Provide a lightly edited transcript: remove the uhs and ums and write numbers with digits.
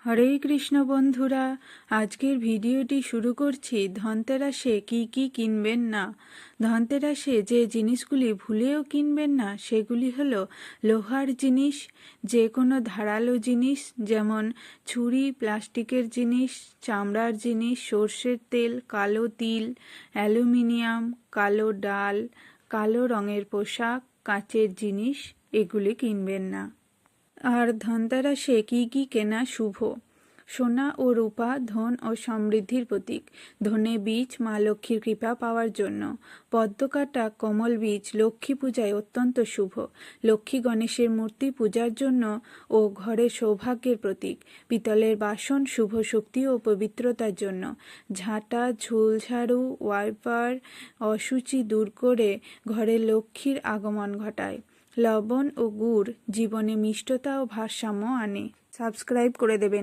হরে কৃষ্ণ বন্ধুরা, আজকের ভিডিওটি শুরু করছি ধনতেরাসে কি কিনবেন না। ধনতেরাসে যে জিনিসগুলি ভুলেও কিনবেন না সেগুলি হলো লোহার জিনিস, যে কোনো ধারালো জিনিস যেমন ছুরি, প্লাস্টিকের জিনিস, চামড়ার জিনিস, সর্ষের তেল, কালো তিল, অ্যালুমিনিয়াম, কালো ডাল, কালো রঙের পোশাক, কাঁচের জিনিস এগুলি কিনবেন না। আর ধনতেরাসে কি কেনা শুভ? সোনা ও রূপা ধন ও সমৃদ্ধির প্রতীক। ধনে বীজ মা লক্ষ্মীর কৃপা পাওয়ার জন্য। পদ্মকাটা কমল বীজ লক্ষ্মী পূজায় অত্যন্ত শুভ। লক্ষ্মী গণেশের মূর্তি পূজার জন্য ও ঘরে সৌভাগ্যের প্রতীক। পিতলের বাসন শুভ শক্তি ও পবিত্রতার জন্য। ঝাঁটা, ঝুলঝাড়ু, ওয়াইপার অশুচি দূর করে ঘরে লক্ষ্মীর আগমন ঘটায়। লবণ ও গুড় জীবনে মিষ্টতা ও ভারসাম্য আনে। সাবস্ক্রাইব করে দেবেন।